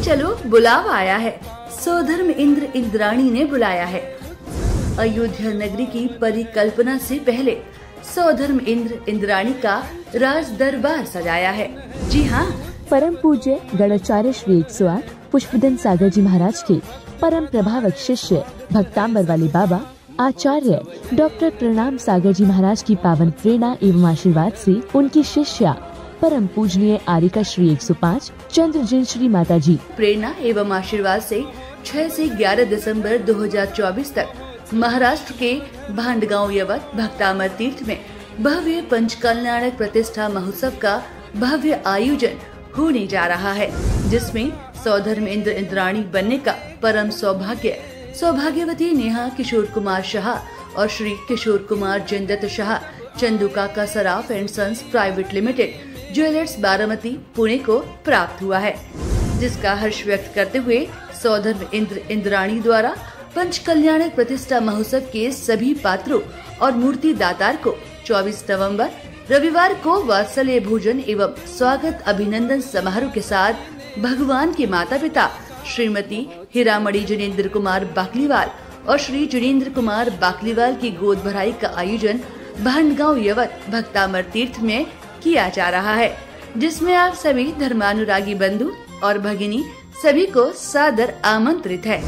चलो बुलावा आया है, सौधर्म इंद्र इंद्राणी ने बुलाया है। अयोध्या नगरी की परिकल्पना से पहले सौधर्म इंद्र इंद्राणी का राज दरबार सजाया है। जी हाँ, परम पूज्य गणाचार्य श्री 108 पुष्पदन सागर जी महाराज के परम प्रभावक शिष्य भक्तांबर वाले बाबा आचार्य डॉक्टर प्रणाम सागर जी महाराज की पावन प्रेरणा एवं आशीर्वाद से उनकी शिष्या परम पूजनीय आरिका श्री 105 चंद्रजिन श्री माता जी प्रेरणा एवं आशीर्वाद से 6 से 11 दिसंबर 2024 तक महाराष्ट्र के भांडगांव यवत भक्तामर तीर्थ में भव्य पंचकल्याणक प्रतिष्ठा महोत्सव का भव्य आयोजन होने जा रहा है, जिसमें सौधर्म इंद्र इंद्राणी बनने का परम सौभाग्यवती नेहा किशोर कुमार शाह और Shri Kishore Kumar जिंदत Shah Chandu Kaka Saraf and sons private limited jewellers Baramati Pune को प्राप्त हुआ है, जिसका हर्ष व्यक्त करते हुए सौधर्म इंद्र इंद्राणी द्वारा पंचकल्याणक प्रतिष्ठा महोत्सव के सभी पात्रों और मूर्ति दातार को 24 नवंबर रविवार को वात्सल्य भोजन एवं स्वागत अभिनंदन समारोह के साथ भगवान के माता पिता श्रीमती हीरामणि जिनेन्द्र कुमार बाकलीवाल और श्री जिनेन्द्र कुमार बाकलीवाल की गोद भराई का आयोजन भांडगांव यवत भक्तामर तीर्थ में किया जा रहा है, जिसमें आप सभी धर्मानुरागी बंधु और भगिनी सभी को सादर आमंत्रित है।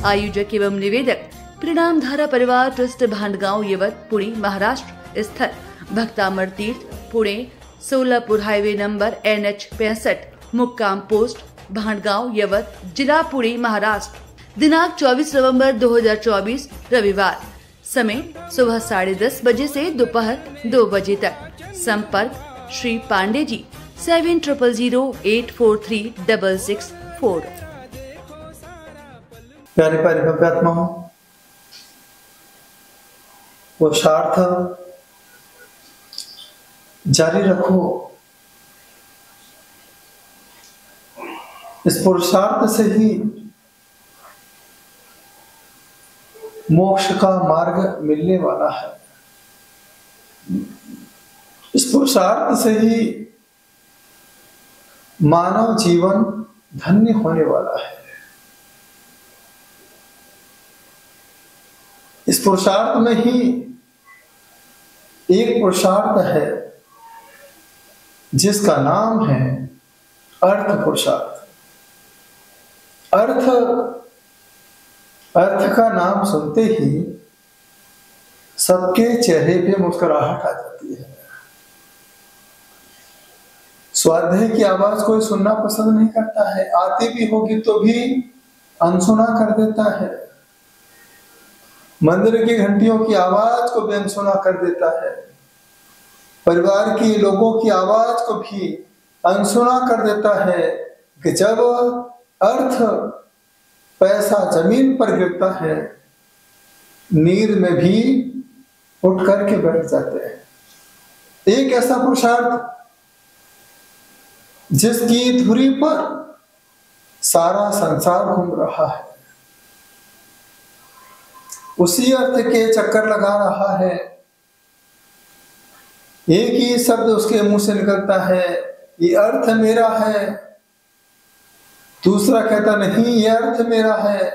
आयोजक एवं निवेदक प्रणाम धारा परिवार ट्रस्ट भांडगांव यवत पुणे महाराष्ट्र स्थित भक्तामर तीर्थ Pune Solapur highway number NH 65 मुक्काम पोस्ट भांडगांव यवत जिला पुणे महाराष्ट्र। दिनांक 24 नवंबर 2024 रविवार। समय सुबह 10:30 बजे से दोपहर 2 बजे तक। संपर्क श्री पांडे जी 7008436664। प्यारे प्यारे भव्यात्माओं, पुरुषार्थ जारी रखो। इस पुरुषार्थ से ही मोक्ष का मार्ग मिलने वाला है। इस पुरुषार्थ से ही मानव जीवन धन्य होने वाला है। इस पुरुषार्थ में ही एक पुरुषार्थ है जिसका नाम है अर्थ पुरुषार्थ। अर्थ का नाम सुनते ही सबके चेहरे पे मुस्कुराहट आ जाती है। स्वाध्याय की आवाज कोई सुनना पसंद नहीं करता है, आती भी होगी तो भी अनसुना कर देता है। मंदिर की घंटियों की आवाज को भी अनसुना कर देता है। परिवार के लोगों की आवाज को भी अनसुना कर देता है कि जब अर्थ पैसा जमीन पर गिरता है, नीर में भी उठ करके बैठ जाते हैं। एक ऐसा पुरुषार्थ जिसकी धुरी पर सारा संसार घूम रहा है, उसी अर्थ के चक्कर लगा रहा है। एक ही शब्द उसके मुंह से निकलता है, ये अर्थ मेरा है। दूसरा कहता नहीं, ये अर्थ मेरा है।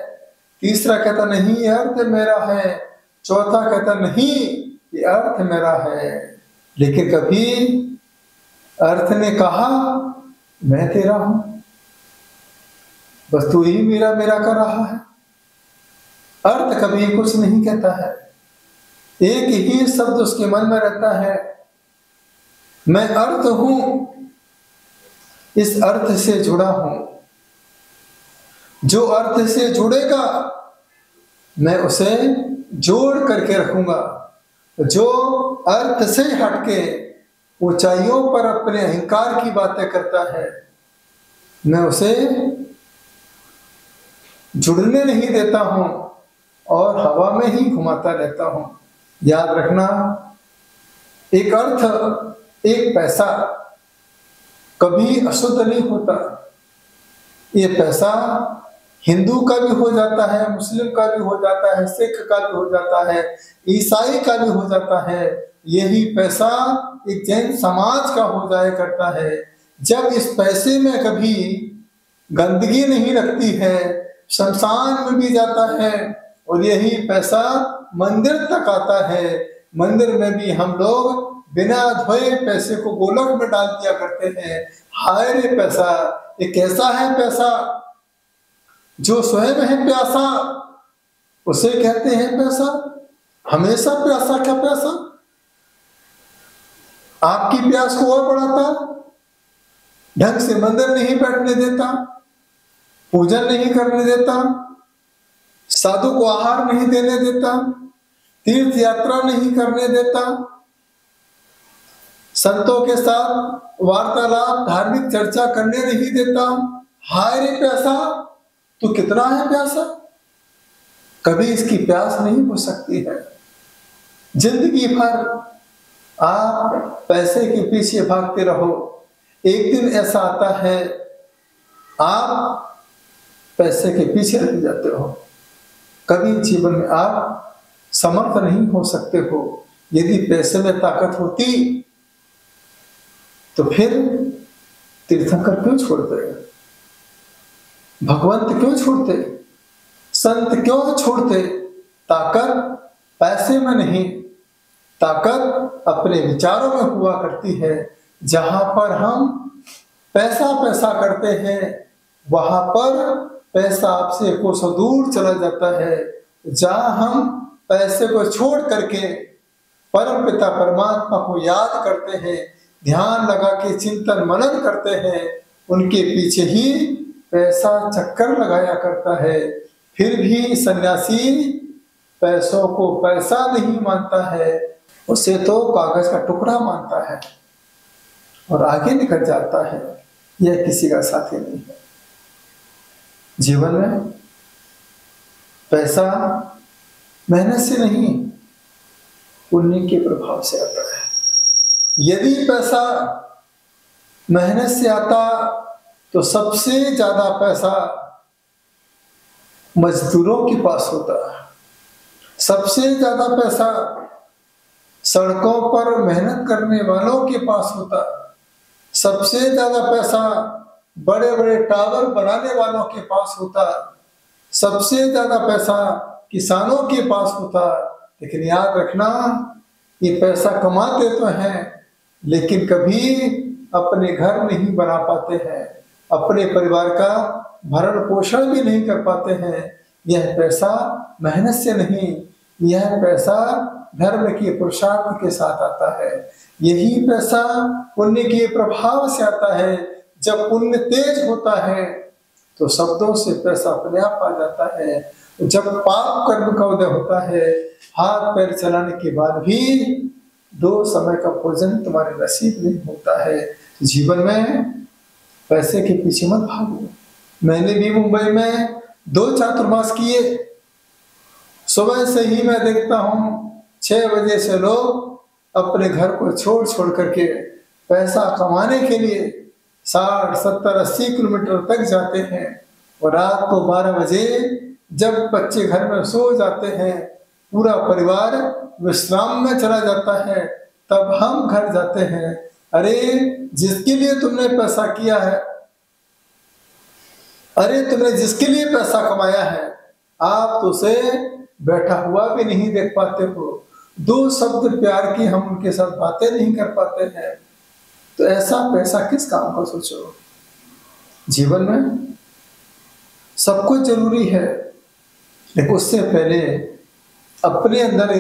तीसरा कहता नहीं, ये अर्थ मेरा है। चौथा कहता नहीं, ये अर्थ मेरा है। लेकिन कभी अर्थ ने कहा मैं तेरा हूं, बस तू ही मेरा मेरा कर रहा है। अर्थ कभी कुछ नहीं कहता है, एक ही शब्द उसके मन में रहता है, मैं अर्थ हूं, इस अर्थ से जुड़ा हूं। जो अर्थ से जुड़ेगा मैं उसे जोड़ करके रखूंगा। जो अर्थ से हटके ऊंचाइयों पर अपने अहंकार की बातें करता है, मैं उसे जुड़ने नहीं देता हूं और हवा में ही घुमाता रहता हूं। याद रखना, एक अर्थ एक पैसा कभी अशुद्ध नहीं होता। ये पैसा हिंदू का भी हो जाता है, मुस्लिम का भी हो जाता है, सिख का भी हो जाता है, ईसाई का भी हो जाता है। यही पैसा एक जैन समाज का हो जाया करता है। जब इस पैसे में कभी गंदगी नहीं रखती है, शमशान में भी जाता है और यही पैसा मंदिर तक आता है। मंदिर में भी हम लोग बिना धोए पैसे को गोलक में डाल दिया करते हैं। हाय रे पैसा, ये कैसा है पैसा जो स्वयं है प्यासा, उसे कहते हैं पैसा। हमेशा प्यासा क्या पैसा, आपकी प्यास को और बढ़ाता, ढंग से मंदिर नहीं बैठने देता, पूजन नहीं करने देता, साधु को आहार नहीं देने देता, तीर्थ यात्रा नहीं करने देता, संतों के साथ वार्तालाप धार्मिक चर्चा करने नहीं देता। हाय रे प्यासा, तू कितना है प्यासा, कभी इसकी प्यास नहीं बुझ सकती है। जिंदगी भर आप पैसे के पीछे भागते रहो, एक दिन ऐसा आता है आप पैसे के पीछे लग जाते हो। कभी जीवन में आप समर्थ नहीं हो सकते हो। यदि पैसे में ताकत होती तो फिर तीर्थंकर क्यों छोड़ते, भगवंत क्यों छोड़ते, संत क्यों छोड़ते। ताकत पैसे में नहीं, ताकत अपने विचारों में हुआ करती है। जहां पर हम पैसा पैसा करते हैं वहां पर पैसा आपसे कोसों दूर चला जाता है। जहां हम पैसे को छोड़ करके परम पिता परमात्मा को याद करते हैं, ध्यान लगा के चिंतन मनन करते हैं, उनके पीछे ही पैसा चक्कर लगाया करता है। फिर भी सन्यासी पैसों को पैसा नहीं मानता है, उसे तो कागज का टुकड़ा मानता है और आगे निकल जाता है। यह किसी का साथी नहीं है। जीवन में पैसा मेहनत से नहीं, पुण्य के प्रभाव से आता है। यदि पैसा मेहनत से आता तो सबसे ज्यादा पैसा मजदूरों के पास होता है, सबसे ज्यादा पैसा सड़कों पर मेहनत करने वालों के पास होता, सबसे ज्यादा पैसा बड़े बड़े टावर बनाने वालों के पास होता, सबसे ज्यादा पैसा किसानों के पास होता। लेकिन याद रखना, ये पैसा कमाते तो हैं लेकिन कभी अपने घर नहीं बना पाते हैं, अपने परिवार का भरण पोषण भी नहीं कर पाते हैं। यह पैसा मेहनत से नहीं, यह पैसा धर्म के पुरुषार्थ के साथ आता है। यही पैसा पुण्य के प्रभाव से आता है। जब पुण्य तेज होता है तो शब्दों से पैसा अपने आप आ जाता है। जब पाप कर्म का उदय होता है, हाथ पैर चलाने के बाद भी 2 समय का भोजन तुम्हारे नसीब नहीं होता है। जीवन में पैसे के पीछे मत भागो। मैंने भी मुंबई में 2 चातुर्मास किए। सुबह से ही मैं देखता हूँ 6 बजे से लोग अपने घर को छोड़ छोड़ करके पैसा कमाने के लिए 60, 70, 80 किलोमीटर तक जाते हैं। और रात को 12 बजे जब बच्चे घर में सो जाते हैं, पूरा परिवार विश्राम में चला जाता है, तब हम घर जाते हैं। अरे जिसके लिए तुमने पैसा किया है, अरे तुमने जिसके लिए पैसा कमाया है, आप तो उसे बैठा हुआ भी नहीं देख पाते हो। 2 शब्द प्यार की हम उनके साथ बातें नहीं कर पाते हैं। तो ऐसा पैसा किस काम का सोचो। जीवन में सब कुछ जरूरी है, लेकिन उससे पहले अपने अंदर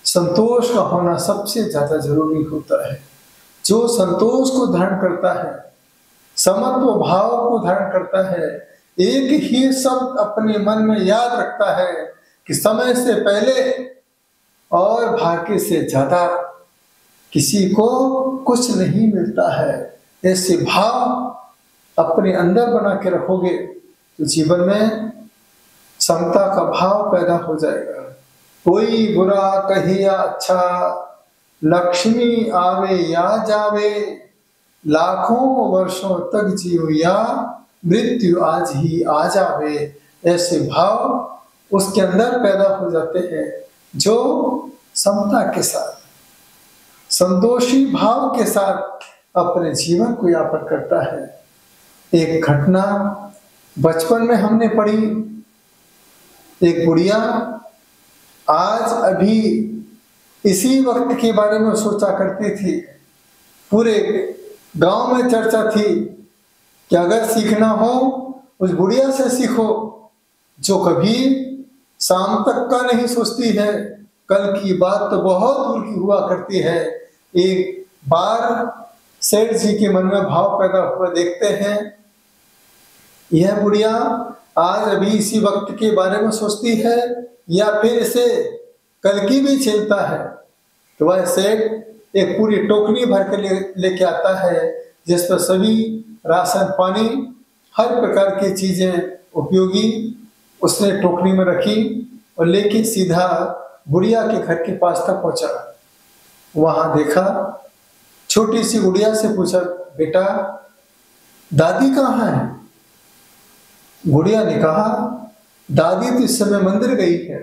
संतोष का होना सबसे ज्यादा जरूरी होता है। जो संतोष को धारण करता है, समत्व भाव को धारण करता है, एक ही शब्द अपने मन में याद रखता है कि समय से पहले और भाग्य से ज्यादा किसी को कुछ नहीं मिलता है। ऐसे भाव अपने अंदर बना के रखोगे तो जीवन में समता का भाव पैदा हो जाएगा। कोई बुरा कहे या अच्छा, लक्ष्मी आवे या जावे, लाखों वर्षों तक जियो या मृत्यु आज ही आ जावे। ऐसे भाव उसके अंदर पैदा हो जाते हैं जो समता के साथ, संतोषी भाव के साथ अपने जीवन को यापन करता है। एक घटना बचपन में हमने पढ़ी। एक बुढ़िया आज अभी इसी वक्त के बारे में सोचा करती थी। पूरे गांव में चर्चा थी कि अगर सीखना हो उस बुढ़िया से सीखो, जो कभी शाम तक का नहीं सोचती है, कल की बात तो बहुत दूर की हुआ करती है। एक बार सेठ जी के मन में भाव पैदा हुआ, देखते हैं यह बुढ़िया आज अभी इसी वक्त के बारे में सोचती है या फिर इसे कल की भी चिंता है। तो वह सेठ एक पूरी टोकरी भर कर लेके आता है, जिस पर सभी राशन पानी हर प्रकार की चीजें उपयोगी उसने टोकरी में रखी और लेके सीधा बुढ़िया के घर के पास तक पहुंचा। वहां देखा, छोटी सी गुड़िया से पूछा, बेटा दादी कहाँ है? गुड़िया ने कहा, दादी तो इस समय मंदिर गई है,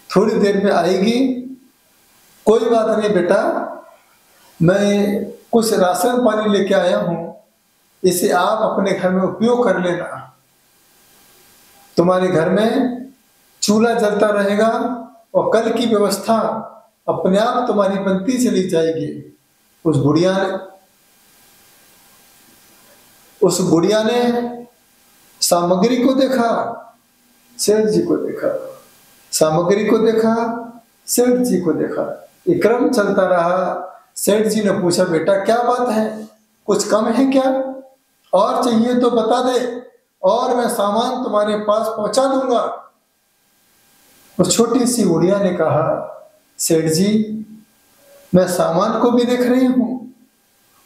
थोड़ी देर में आएगी। कोई बात नहीं बेटा, मैं कुछ राशन पानी लेके आया हूं, इसे आप अपने घर में उपयोग कर लेना। तुम्हारे घर में चूल्हा जलता रहेगा और कल की व्यवस्था अपने आप तुम्हारी बनती चली जाएगी। उस बुढ़िया ने सामग्री को देखा, सेठ जी को देखा, सामग्री को देखा, सेठ जी को देखा, ये क्रम चलता रहा। सेठ जी ने पूछा, बेटा क्या बात है, कुछ कम है क्या? और चाहिए तो बता दे और मैं सामान तुम्हारे पास पहुंचा दूंगा। उस छोटी सी बुढ़िया ने कहा, सेठ जी मैं सामान को भी देख रही हूं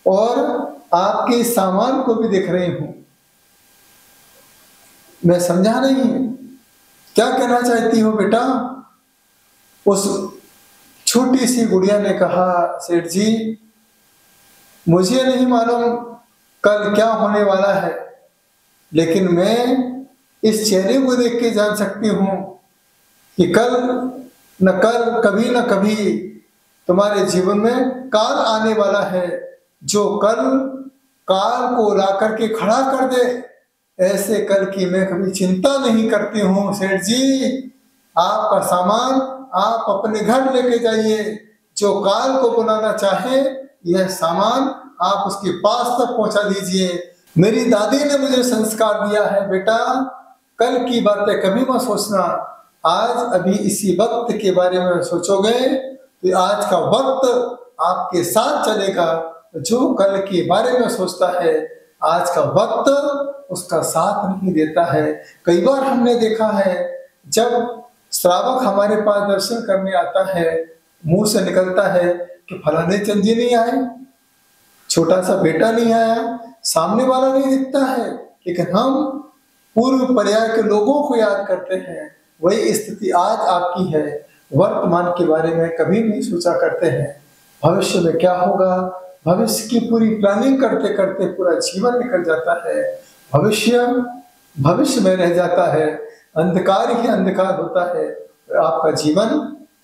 और आपके सामान को भी देख रही हूं, मैं समझा नहीं क्या कहना चाहती हो बेटा? उस छोटी सी गुड़िया ने कहा, सेठ जी मुझे नहीं मालूम कल क्या होने वाला है, लेकिन मैं इस चेहरे को देख के जान सकती हूं कि कल न कभी न कभी तुम्हारे जीवन में काल आने वाला है, जो कल काल को ला करके खड़ा कर दे। ऐसे कल की मैं कभी चिंता नहीं करती हूँ सेठ जी। आपका सामान आप अपने घर लेके जाइए, जो काल को बुलाना चाहे यह सामान आप उसके पास तक पहुंचा दीजिए। मेरी दादी ने मुझे संस्कार दिया है, बेटा कल की बातें कभी मत सोचना, आज अभी इसी वक्त के बारे में सोचोगे तो आज का वक्त आपके साथ चलेगा। जो कल के बारे में सोचता है आज का वक्त उसका साथ नहीं देता है। कई बार हमने देखा है, जब श्रावक हमारे पास दर्शन करने आता है, मुंह से निकलता है कि फलाने चंद जी नहीं आए, छोटा सा बेटा नहीं आया, सामने वाला नहीं दिखता है, लेकिन हम पूर्व पर्याय के लोगों को याद करते हैं। वही स्थिति आज आपकी है, वर्तमान के बारे में कभी नहीं सोचा करते हैं, भविष्य में क्या होगा, भविष्य की पूरी प्लानिंग करते करते पूरा जीवन निकल जाता है, भविष्य में रह जाता है, अंधकार ही अंधकार होता है, आपका जीवन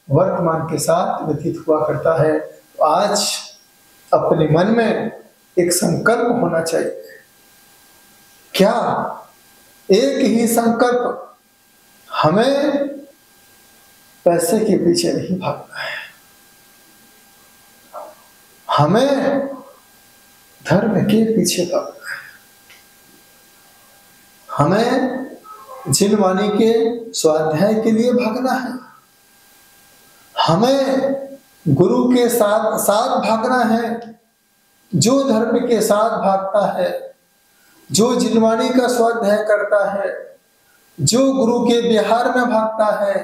वर्तमान के साथ व्यतीत हुआ करता है। तो आज अपने मन में एक संकल्प होना चाहिए। क्या एक ही संकल्प, हमें पैसे के पीछे नहीं भागना है, हमें धर्म के पीछे भागना है, हमें जिनवाणी के स्वाध्याय के लिए भागना है, हमें गुरु के साथ साथ भागना है। जो धर्म के साथ भागता है, जो जिनवाणी का स्वाध्याय करता है, जो गुरु के विहार में भागता है,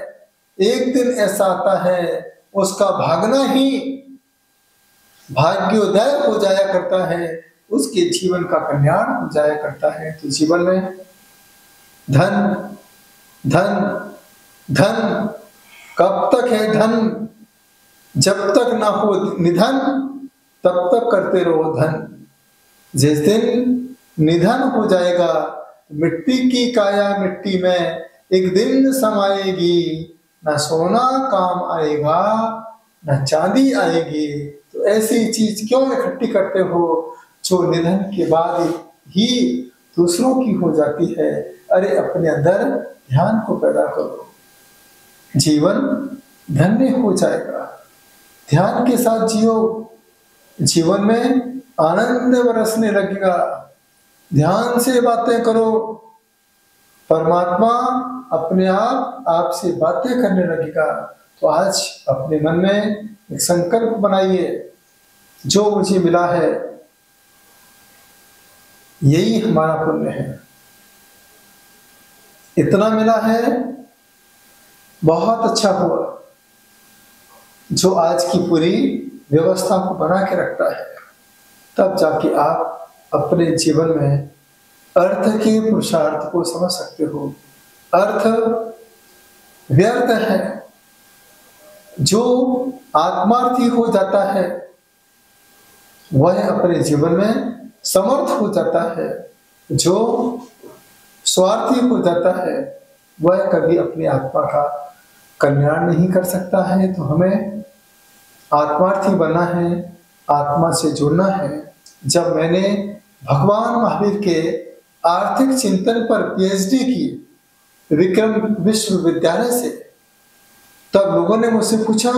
एक दिन ऐसा आता है उसका भागना ही भाग्योदय हो जाया करता है, उसके जीवन का कल्याण हो जाया करता है। तो जीवन में धन धन धन कब तक है धन? जब तक ना हो निधन तब तक करते रहो धन। जिस दिन निधन हो जाएगा, मिट्टी की काया मिट्टी में एक दिन समाएगी, ना सोना काम आएगा ना चांदी आएगी। तो ऐसी चीज क्यों इकट्ठी करते हो जो निधन के बाद ही दूसरों की हो जाती है। अरे अपने अंदर ध्यान को पैदा करो, जीवन धन्य हो जाएगा। ध्यान के साथ जियो, जीवन में आनंद बरसने लगेगा। ध्यान से बातें करो, परमात्मा अपने आप आपसे बातें करने लगेगा। तो आज अपने मन में एक संकल्प बनाइए, जो मुझे मिला है यही हमारा पुण्य है। इतना मिला है, बहुत अच्छा हुआ, जो आज की पूरी व्यवस्था को बना के रखता है। तब जाके आप अपने जीवन में अर्थ के पुरुषार्थ को समझ सकते हो। अर्थ व्यर्थ है, जो आत्मार्थी हो जाता है वह अपने जीवन में समर्थ हो जाता है। जो स्वार्थी हो जाता है वह कभी अपनी आत्मा का कल्याण नहीं कर सकता है। तो हमें आत्मार्थी बनना है, आत्मा से जुड़ना है। जब मैंने भगवान महावीर के आर्थिक चिंतन पर पीएचडी की विक्रम विश्वविद्यालय से, तब लोगों ने मुझसे पूछा,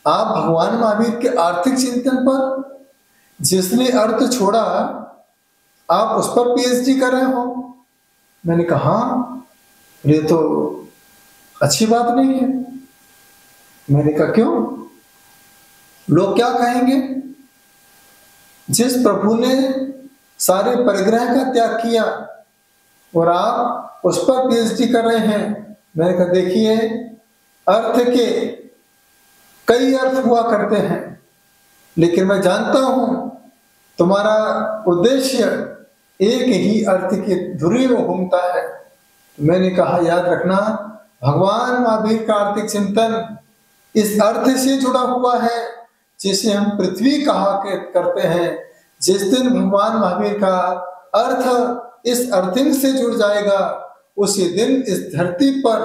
आप भगवान महावीर के आर्थिक चिंतन पर, जिसने अर्थ छोड़ा, आप उस पर पीएचडी कर रहे हो? मैंने कहा ये तो अच्छी बात नहीं है। मैंने कहा क्यों? लोग क्या कहेंगे? जिस प्रभु ने सारे परिग्रह का त्याग किया और आप उस पर पीएचडी कर रहे हैं। मैंने कहा देखिए, अर्थ के कई अर्थ हुआ करते हैं, लेकिन मैं जानता हूं तुम्हारा उद्देश्य एक ही अर्थ की धुरी में घूमता है। तो मैंने कहा याद रखना, भगवान महावीर का आर्थिक चिंतन इस अर्थ से जुड़ा हुआ है जिसे हम पृथ्वी कहा करते हैं। जिस दिन भगवान महावीर का अर्थ इस अर्थिंग से जुड़ जाएगा, उसी दिन इस धरती पर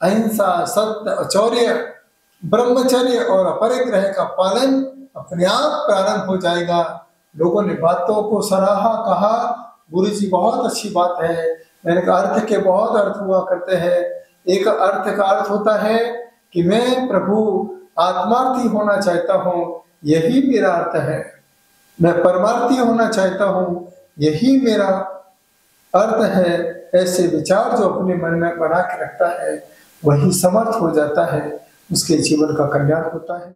अहिंसा, सत्य, औचौर्य, ब्रह्मचर्य और अपरिग्रह का पालन अपने आप प्रारंभ हो जाएगा। लोगों ने बातों को सराहा, कहा गुरु जी बहुत अच्छी बात है। मैंने कहा अर्थ के बहुत अर्थ हुआ करते हैं। एक अर्थ का अर्थ होता है कि मैं प्रभु आत्मार्थी होना चाहता हूँ, यही मेरा अर्थ है। मैं परमार्थी होना चाहता हूँ, यही मेरा अर्थ है। ऐसे विचार जो अपने मन में बना के रखता है वही समर्थ हो जाता है, उसके जीवन का कल्याण होता है।